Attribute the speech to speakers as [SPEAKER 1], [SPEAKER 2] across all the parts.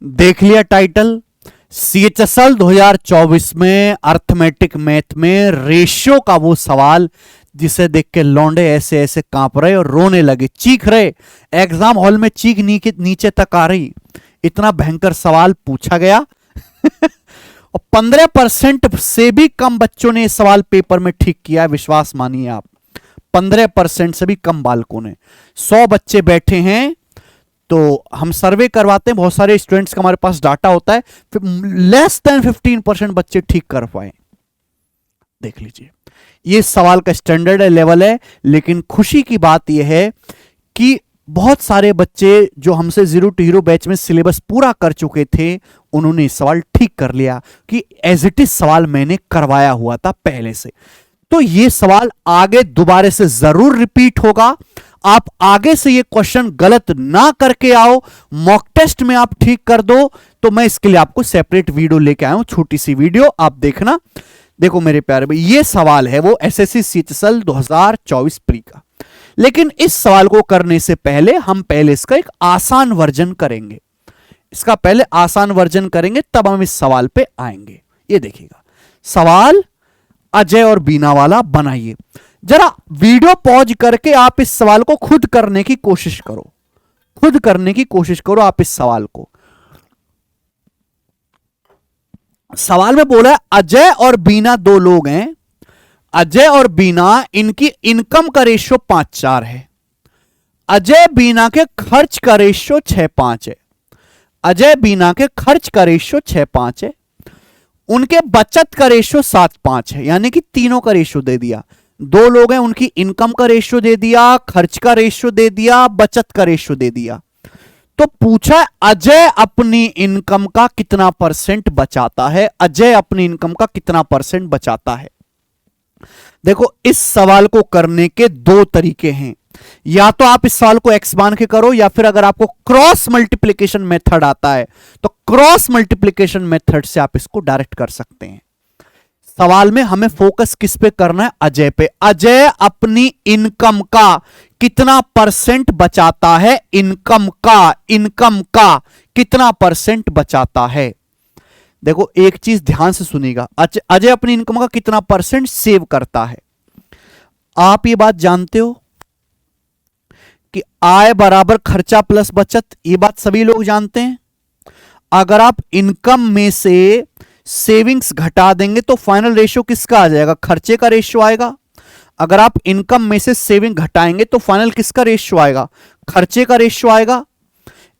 [SPEAKER 1] देख लिया title. CHSL 2024 में अर्थमेटिक मैथ में रेशियो का वो सवाल जिसे देख के लौंडे ऐसे ऐसे कांप रहे और रोने लगे, चीख रहे, एग्जाम हॉल में चीख नीचे तक आ रही, इतना भयंकर सवाल पूछा गया। और 15% से भी कम बच्चों ने इस सवाल पेपर में ठीक किया, विश्वास मानिए आप, 15% से भी कम बालकों ने। 100 बच्चे बैठे हैं तो हम सर्वे करवाते हैं, बहुत सारे स्टूडेंट्स का हमारे पास डाटा होता है, फिर लेस देन 15% बच्चे ठीक कर पाए। देख लीजिए, ये सवाल का स्टैंडर्ड लेवल है। लेकिन खुशी की बात यह है कि बहुत सारे बच्चे जो हमसे जीरो टू हीरो बैच में सिलेबस पूरा कर चुके थे, उन्होंने सवाल ठीक कर लिया कि एज इट इज सवाल मैंने करवाया हुआ था पहले से। तो ये सवाल आगे दोबारा से जरूर रिपीट होगा। आप आगे से ये क्वेश्चन गलत ना करके आओ, मॉक टेस्ट में आप ठीक कर दो, तो मैं इसके लिए आपको सेपरेट वीडियो लेके आया हूं, छोटी सी वीडियो, आप देखना। देखो मेरे प्यारे भाई, ये सवाल है वो एसएससी सीएचएसएल 2024 प्री का। लेकिन इस सवाल को करने से पहले हम पहले इसका एक आसान वर्जन करेंगे, इसका पहले आसान वर्जन करेंगे, तब हम इस सवाल पे आएंगे। ये देखिएगा, सवाल अजय और बीना वाला बनाइए। जरा वीडियो पॉज करके आप इस सवाल को खुद करने की कोशिश करो, खुद करने की कोशिश करो आप इस सवाल को। सवाल में बोला है अजय और बीना दो लोग हैं, अजय और बीना, इनकी इनकम का रेशियो 5:4 है। अजय बीना के खर्च का रेशियो 6:5 है। अजय बीना के खर्च का रेशियो 6:5 है। उनके बचत का रेशियो 7:5 है, यानी कि तीनों का रेशियो दे दिया। दो लोग हैं, उनकी इनकम का रेशियो दे दिया, खर्च का रेशियो दे दिया, बचत का रेशियो दे दिया। तो पूछा अजय अपनी इनकम का कितना परसेंट बचाता है, अजय अपनी इनकम का कितना परसेंट बचाता है। देखो, इस सवाल को करने के दो तरीके हैं, या तो आप इस सवाल को एक्स मान के करो, या फिर अगर आपको क्रॉस मल्टीप्लिकेशन मेथड आता है तो क्रॉस मल्टीप्लिकेशन मेथड से आप इसको डायरेक्ट कर सकते हैं। सवाल में हमें फोकस किस पे करना है, अजय पे। अजय अपनी इनकम का कितना परसेंट बचाता है, इनकम का कितना परसेंट बचाता है। देखो एक चीज ध्यान से सुनिएगा, अजय अपनी इनकम का कितना परसेंट सेव करता है। आप ये बात जानते हो कि आय बराबर खर्चा प्लस बचत, ये बात सभी लोग जानते हैं। अगर आप इनकम में से सेविंग्स घटा देंगे तो फाइनल रेशियो किसका आ जाएगा, खर्चे का रेशियो आएगा। अगर आप इनकम में से सेविंग घटाएंगे तो फाइनल किसका रेशियो आएगा, खर्चे का रेशियो आएगा।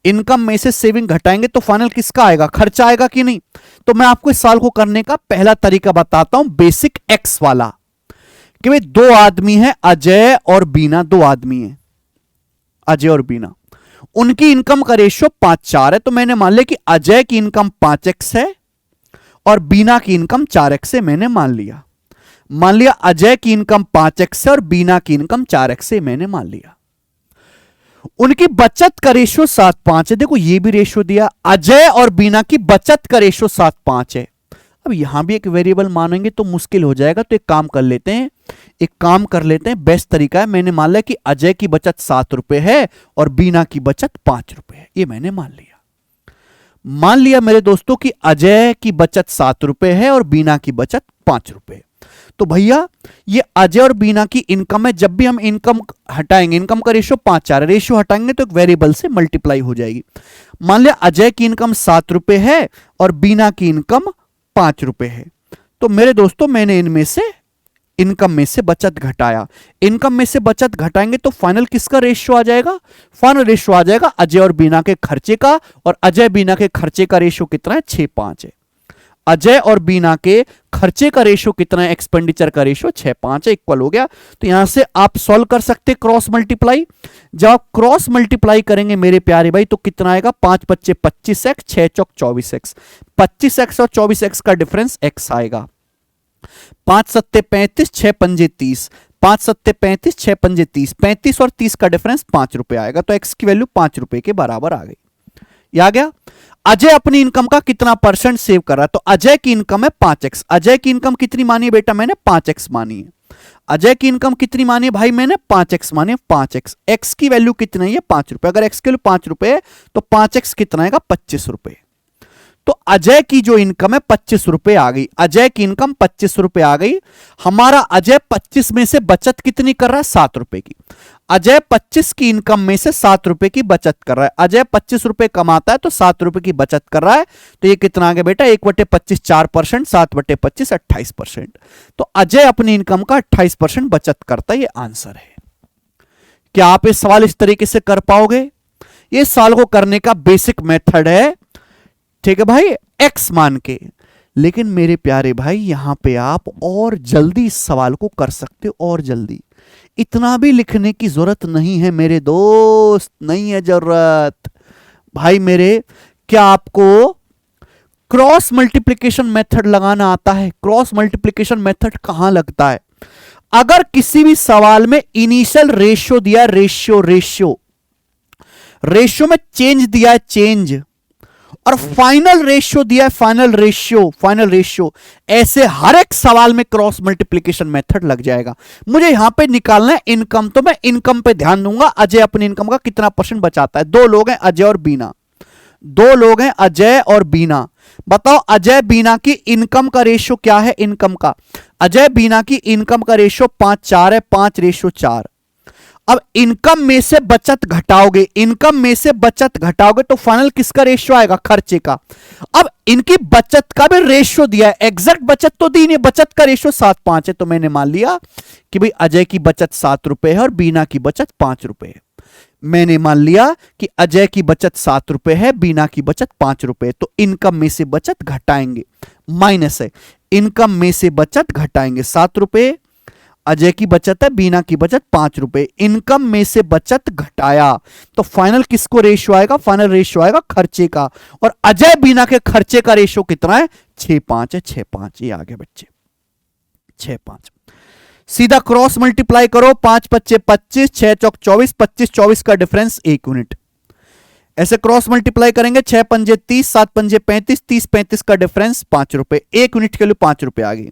[SPEAKER 1] इनकम में से सेविंग घटाएंगे तो फाइनल किसका आएगा, खर्चा आएगा कि नहीं। तो मैं आपको इस सवाल को करने का पहला तरीका बताता हूं, बेसिक एक्स वाला, कि भाई दो आदमी हैं, अजय और बीना, दो आदमी हैं अजय और बीना, उनकी इनकम का रेशियो 5:4 है। तो मैंने मान लिया कि अजय की इनकम 5x है और बीना की इनकम 4x है, मैंने मान लिया अजय की इनकम 5x है और बीना की इनकम 4x है, मैंने मान लिया। उनकी बचत का रेशियो 7:5 है। देखो ये भी रेशियो दिया, अजय और बीना की बचत का रेशियो 7:5 है। अब यहां भी एक वेरिएबल मानेंगे तो मुश्किल हो जाएगा, तो एक काम कर लेते हैं, बेस्ट तरीका है, मैंने मान लिया कि अजय की बचत 7 रुपए है और बीना की बचत 5 रुपए है, ये मैंने मान लिया मेरे दोस्तों कि अजय की बचत 7 रुपए है और बीना की बचत 5 रुपए है। तो भैया ये अजय और बीना की इनकम है, जब भी हम इनकम हटाएंगे, इनकम का रेशियो 5:4 है, रेशियो हटाएंगे तो एक वेरिएबल से मल्टीप्लाई हो जाएगी। मान लिया अजय की इनकम 7 रुपए है और बीना की इनकम 5 रुपए है। तो मेरे दोस्तों मैंने इनमें से इनकम में से बचत घटाया, इनकम में से बचत घटाएंगे तो फाइनल किसका रेशियो आ जाएगा, फाइनल रेशियो आ जाएगा अजय और बीना के खर्चे का, और अजय बीना के खर्चे का रेशियो कितना है, 6:5 है। अजय और बीना के खर्चे का रेशियो कितना है, एक्सपेंडिचर का रेशियो 6:5 है, इक्वल हो गया। तो यहां से आप सॉल्व कर सकते क्रॉस मल्टीप्लाई। जब आप क्रॉस मल्टीप्लाई करेंगे मेरे प्यारे भाई तो कितना आएगा, 5×5 = 25x, 6×4 = 24x, 25x और 24x का डिफरेंस x आएगा। 5×7 = 35, 6×5 = 30, 5×7 = 35, 6×5 = 30, 35 और 30 का डिफरेंस 5 रुपए आएगा। तो x की वैल्यू 5 रुपए के बराबर आ गई। ये आ गया। अजय अपनी इनकम का कितना परसेंट सेव कर रहा है, तो अजय की इनकम है 5x। अजय की इनकम कितनी मानी है बेटा, मैंने 5x मानी है। अजय की इनकम कितनी मानी है भाई, मैंने 5x मानी है, 5x। x की वैल्यू कितनी है, 5 रुपए। अगर x की वैल्यू 5 रुपए है तो 5x कितना आएगा, 25 रुपए। तो अजय की जो इनकम है 25 रुपए आ गई, अजय की इनकम 25 रुपए आ गई। हमारा अजय 25 में से बचत कितनी कर रहा है? 7 रुपए की। अजय 25 की इनकम में से 7 रुपए की बचत कर रहा है। अजय 25 रुपए कमाता है तो 7 रुपए की बचत कर रहा है। तो ये कितना आ गया बेटा? 1/25 4%, 7/25 28%। तो अजय अपनी इनकम का 28% बचत करता है। ये आंसर है। क्या आप इस सवाल इस तरीके से कर पाओगे? ये सवाल को करने का बेसिक मेथड है, ठीक है भाई, एक्स मान के। लेकिन मेरे प्यारे भाई यहां पे आप और जल्दी इस सवाल को कर सकते हो, और जल्दी। इतना भी लिखने की जरूरत नहीं है मेरे दोस्त, नहीं है जरूरत भाई मेरे। क्या आपको क्रॉस मल्टीप्लिकेशन मेथड लगाना आता है? क्रॉस मल्टीप्लिकेशन मेथड कहां लगता है? अगर किसी भी सवाल में इनिशियल रेशियो दिया, रेशियो में चेंज दिया है, चेंज, और फाइनल रेशियो दिया है, फाइनल रेशियो, ऐसे हर एक सवाल में क्रॉस मल्टीप्लिकेशन मेथड लग जाएगा। मुझे यहां पे निकालना है इनकम, तो मैं इनकम पे ध्यान दूंगा। अजय अपनी इनकम का कितना परसेंट बचाता है? 2 लोग हैं, अजय और बीना। 2 लोग हैं, अजय और बीना। बताओ अजय बीना की इनकम का रेशियो क्या है? इनकम का, अजय बीना की इनकम का रेशियो 5:4 है, 5:4। अब इनकम में से बचत घटाओगे, इनकम में से बचत घटाओगे तो फाइनल किसका रेशियो आएगा? खर्चे का। अब इनकी बचत का भी रेशियो दिया है, एग्जैक्ट बचत तो दी नहीं, बचत का रेशियो 7:5 है। तो मैंने मान लिया कि भाई अजय की बचत 7 रुपए है और बीना की बचत 5 रुपए है। मैंने मान लिया कि अजय की बचत 7 रुपए है, बीना की बचत 5 रुपए। तो इनकम में से बचत घटाएंगे, माइनस है, इनकम में से बचत घटाएंगे। 7 रुपए अजय की बचत है, बीना की बचत 5 रुपए। इनकम में से बचत घटाया तो फाइनल किसको रेशियो आएगा? फाइनल रेशियो आएगा खर्चे का। और अजय बीना के खर्चे का रेशियो कितना है? 6:5 है, 6:5। ये आगे बच्चे 6:5। सीधा क्रॉस मल्टीप्लाई करो, 5×5 = 25, 6×4 = 24, 25-24 का डिफरेंस 1 यूनिट। ऐसे क्रॉस मल्टीप्लाई करेंगे, 6×5 = 30, 7×5 = 35, 30-35 का डिफरेंस 5 रुपए। 1 यूनिट की वैल्यू 5 रुपए आ गई।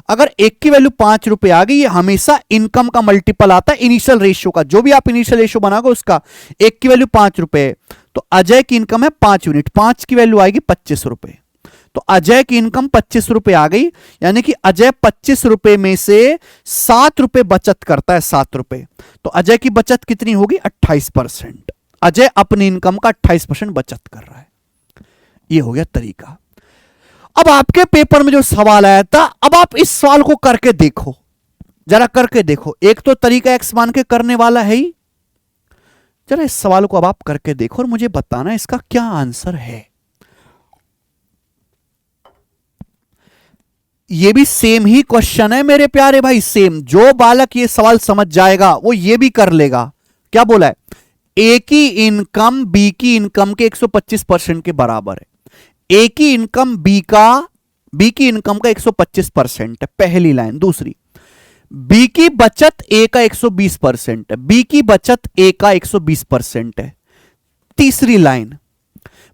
[SPEAKER 1] अगर एक की वैल्यू 5 रुपए आ गई, ये हमेशा इनकम का मल्टीपल आता है इनिशियल रेशियो का। जो भी आप इनिशियल रेशियो बनाओगे उसका, एक की वैल्यू 5 रुपए है तो अजय की इनकम है 5 यूनिट, 5 की वैल्यू आएगी 25 रुपए। तो अजय की इनकम 25 रुपए आ गई, यानी कि अजय 25 रुपए में से 7 रुपए बचत करता है, 7 रुपए। तो अजय की बचत कितनी होगी? 28%। अजय अपनी इनकम का 28% बचत कर रहा है। यह हो गया तरीका। अब आपके पेपर में जो सवाल आया था, अब आप इस सवाल को करके देखो, जरा करके देखो। एक तो तरीका एक्स मान के करने वाला है ही, जरा इस सवाल को अब आप करके देखो और मुझे बताना इसका क्या आंसर है। ये भी सेम ही क्वेश्चन है मेरे प्यारे भाई, सेम। जो बालक ये सवाल समझ जाएगा वो ये भी कर लेगा। क्या बोला है? ए की इनकम बी की इनकम के 125% के बराबर है। ए की इनकम बी की इनकम का 125% है, पहली लाइन। दूसरी, बी की बचत ए का 120% है, बी की बचत ए का 120% है। तीसरी लाइन,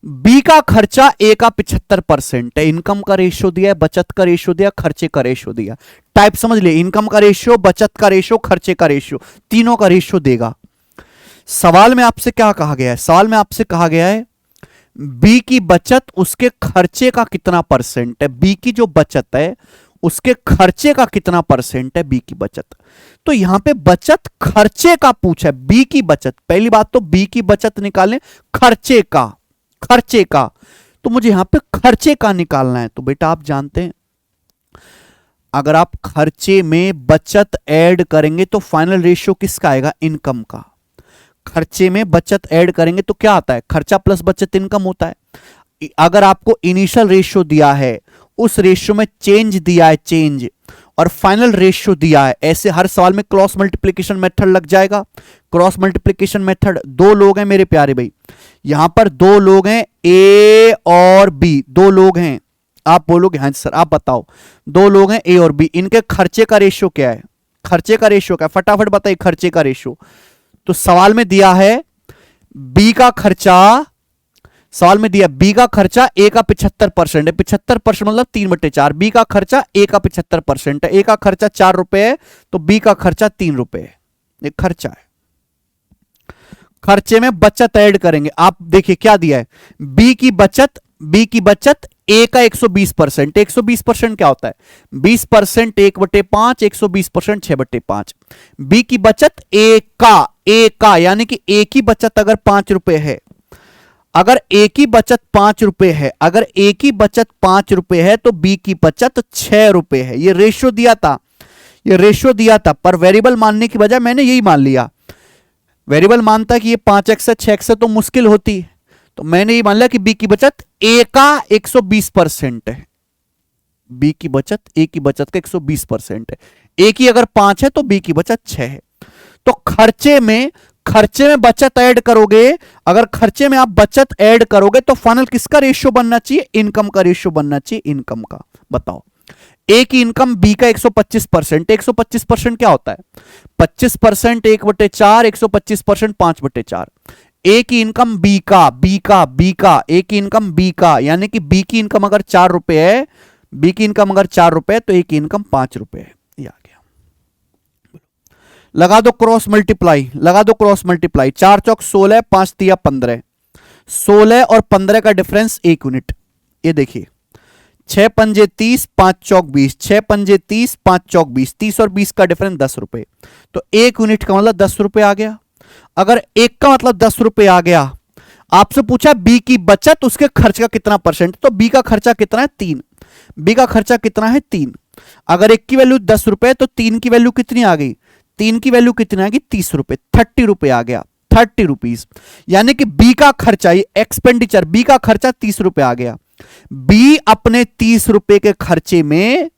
[SPEAKER 1] बी का खर्चा ए का 75% है। इनकम का रेशियो दिया है, बचत का रेशियो दिया, खर्चे का रेशियो दिया। टाइप समझ ले, इनकम का रेशियो, बचत का रेशियो, खर्चे का रेशियो, तीनों का रेशियो देगा। सवाल में आपसे क्या कहा गया है? सवाल में आपसे कहा गया है बी की बचत उसके खर्चे का कितना परसेंट है, बी की जो बचत है उसके खर्चे का कितना परसेंट है बी की बचत। तो यहां पे बचत खर्चे का पूछा है, बी की बचत। पहली बात तो बी की बचत निकालें, खर्चे का तो मुझे यहां पे खर्चे का निकालना है। तो बेटा आप जानते हैं अगर आप खर्चे में बचत ऐड करेंगे तो फाइनल रेशियो किसका आएगा? इनकम का। खर्चे में बचत ऐड करेंगे तो क्या आता है? खर्चा प्लस बचत इनकम होता है। अगर आपको इनिशियल रेशियो दिया है, उस रेशियो में चेंज दिया है, चेंज, और फाइनल रेशियो दिया है, ऐसे हर सवाल में क्रॉस मल्टीप्लिकेशन मेथड लग जाएगा। क्रॉस मल्टीप्लिकेशन मेथड, 2 लोग हैं मेरे प्यारे भाई, यहां पर 2 लोग हैं, ए और बी, 2 लोग हैं। आप बोलोगे हाँ सर, आप बताओ 2 लोग हैं ए और बी, इनके खर्चे का रेशियो क्या है? खर्चे का रेशियो क्या है? फटाफट बताइए खर्चे का रेशियो। तो सवाल में दिया है बी का खर्चा, सवाल में दिया बी का खर्चा ए का 75% है। 75% मतलब 3/4। बी का खर्चा ए का 75% है। ए का खर्चा 4 रुपए है तो बी का खर्चा 3 रुपए है। ये खर्चा है। खर्चे में बचत ऐड करेंगे। आप देखिए क्या दिया है, बी की बचत बी की बचत ए का 120%। 120% क्या होता है? 20% 1/5, 120% 6/5। बी की बचत ए का यानी कि ए की बचत अगर 5 रुपए है, अगर ए की बचत 5 रुपए है, अगर ए की बचत 5 रुपए है तो बी की बचत 6 रुपए है। ये रेशियो दिया था, ये रेशियो दिया था, पर वेरिएबल मानने की बजाय मैंने यही मान लिया। वेरिएबल मानता कि ये 5x है 6x है तो मुश्किल होती, तो मैंने ये मान लिया कि बी की बचत ए का 120% है। बी की बचत ए की बचत का 120% है। ए की अगर 5 है तो बी की बचत 6 है। तो खर्चे में बचत ऐड करोगे, अगर खर्चे में आप बचत ऐड करोगे तो फाइनल किसका रेशियो बनना चाहिए? इनकम का रेशियो बनना चाहिए, इनकम का। बताओ, ए की इनकम बी का 125%। 125% क्या होता है? 25% 1/4, 125% 5/4। ए की इनकम बी का ए की इनकम बी का, यानी कि बी की इनकम अगर 4 रुपए है, बी की इनकम अगर 4 रुपए तो ए की इनकम 5 रुपए है। ये आ गया। लगा दो क्रॉस मल्टीप्लाई, लगा दो क्रॉस मल्टीप्लाई। 4 चौक 16, 5 तिया 15। 16 और 15 का डिफरेंस 1 यूनिट। ये देखिए, 6 पंजे 30, 5 चौक 20। 6 पंजे 30, 5 चौक 20। 30 और 20 का डिफरेंस 10 रुपए। तो 1 यूनिट का मतलब 10 रुपए आ गया। अगर 1 का मतलब 10 रुपए आ गया, आपसे पूछा बी की बचत उसके खर्च का कितना परसेंट, तो बी का खर्चा कितना है? 3। बी का खर्चा कितना है? 3। अगर 1 की वैल्यू 10 रुपए तो 3 की वैल्यू कितनी आ गई? 3 की वैल्यू कितनी आ गई? 30 रुपए। 30 रुपए आ गया, 30 रुपीज। यानी कि बी का खर्चा, ये एक्सपेंडिचर, बी का खर्चा 30 रुपए आ गया। बी अपने 30 रुपए के खर्चे में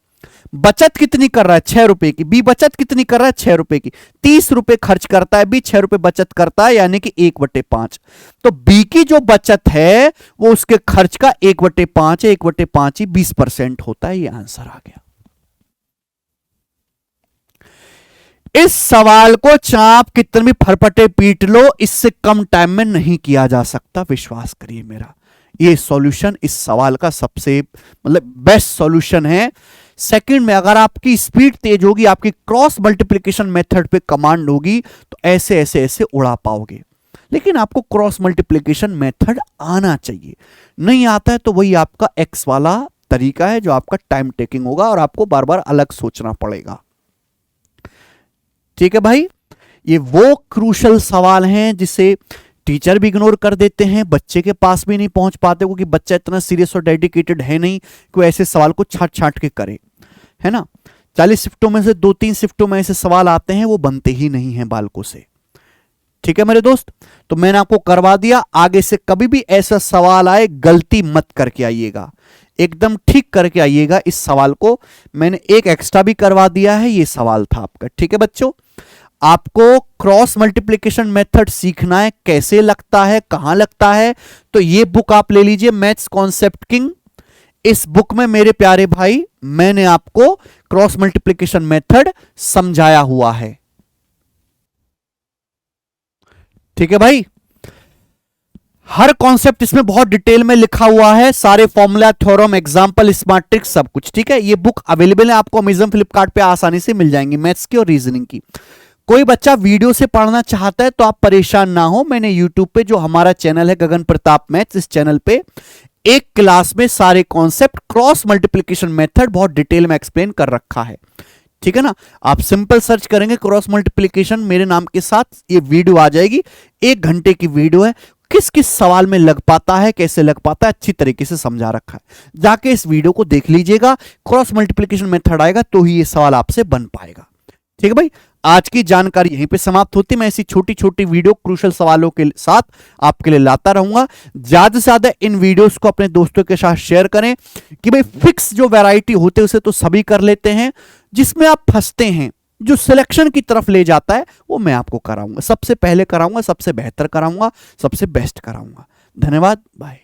[SPEAKER 1] बचत कितनी कर रहा है? 6 रुपए की। बी बचत कितनी कर रहा है? 6 रुपए की। 30 रुपए खर्च करता है बी, 6 रुपए बचत करता है, यानी कि 1/5। तो बी की जो बचत है वो उसके खर्च का 1/5 है। 1/5 ही 20% होता है। ये आंसर आ गया। इस सवाल को चाप कितने भी फरफटे पीट लो, इससे कम टाइम में नहीं किया जा सकता, विश्वास करिए मेरा। ये सॉल्यूशन इस सवाल का सबसे मतलब बेस्ट सॉल्यूशन है। सेकंड में अगर आपकी स्पीड तेज होगी, आपकी क्रॉस मल्टीप्लिकेशन मेथड पे कमांड होगी, तो ऐसे ऐसे ऐसे उड़ा पाओगे। लेकिन आपको क्रॉस मल्टीप्लिकेशन मेथड आना चाहिए। नहीं आता है तो वही आपका एक्स वाला तरीका है जो आपका टाइम टेकिंग होगा और आपको बार बार अलग सोचना पड़ेगा। ठीक है भाई, ये वो क्रूशल सवाल हैं जिसे टीचर भी इग्नोर कर देते हैं, बच्चे के पास भी नहीं पहुंच पाते, क्योंकि बच्चा इतना सीरियस और डेडिकेटेड है नहीं कि ऐसे सवाल को छाट छाट के करे, है ना। 40 शिफ्टों में से 2-3 शिफ्टों में ऐसे सवाल आते हैं, वो बनते ही नहीं हैं बालकों से। ठीक है मेरे दोस्त, तो मैंने आपको करवा दिया। आगे से कभी भी ऐसा सवाल आए गलती मत करके आइएगा, एकदम ठीक करके आइएगा। इस सवाल को मैंने एक एक्स्ट्रा भी करवा दिया है, ये सवाल था आपका। ठीक है बच्चों, आपको क्रॉस मल्टीप्लिकेशन मेथड सीखना है, कैसे लगता है, कहां लगता है, तो ये बुक आप ले लीजिए, मैथ्स कॉन्सेप्ट किंग। इस बुक में मेरे प्यारे भाई मैंने आपको क्रॉस मल्टीप्लिकेशन मेथड समझाया हुआ है। ठीक है भाई, हर कॉन्सेप्ट इसमें बहुत डिटेल में लिखा हुआ है, सारे formula, theorem, example, smart trick, सब कुछ। ठीक है, ये बुक अवेलेबल है आपको अमेजन फ्लिपकार्ट पे आसानी से मिल जाएंगी, मैथ्स की और रीजनिंग की। कोई बच्चा वीडियो से पढ़ना चाहता है तो आप परेशान ना हो, मैंने यूट्यूब पे जो हमारा चैनल है गगन प्रताप मैथ्स, इस चैनल पे एक क्लास में सारे कॉन्सेप्ट क्रॉस मल्टीप्लिकेशन मेथड बहुत डिटेल में एक्सप्लेन कर रखा है। ठीक है ना, आप सिंपल सर्च करेंगे क्रॉस मल्टीप्लिकेशन मेरे नाम के साथ, ये वीडियो आ जाएगी। 1 घंटे की वीडियो है, किस किस सवाल में लग पाता है, कैसे लग पाता है, अच्छी तरीके से समझा रखा है। जाके इस वीडियो को देख लीजिएगा, क्रॉस मल्टीप्लिकेशन मेथड आएगा तो ही ये सवाल आपसे बन पाएगा। ठीक है भाई, आज की जानकारी यहीं पे समाप्त होती है। मैं ऐसी छोटी छोटी वीडियो क्रूशल सवालों के साथ आपके लिए लाता रहूंगा। ज्यादा से ज्यादा इन वीडियोस को अपने दोस्तों के साथ शेयर करें कि भाई फिक्स जो वैरायटी होते हैं उसे तो सभी कर लेते हैं, जिसमें आप फंसते हैं, जो सिलेक्शन की तरफ ले जाता है, वो मैं आपको कराऊंगा, सबसे पहले कराऊंगा, सबसे बेहतर कराऊंगा, सबसे बेस्ट कराऊंगा। धन्यवाद, बाय।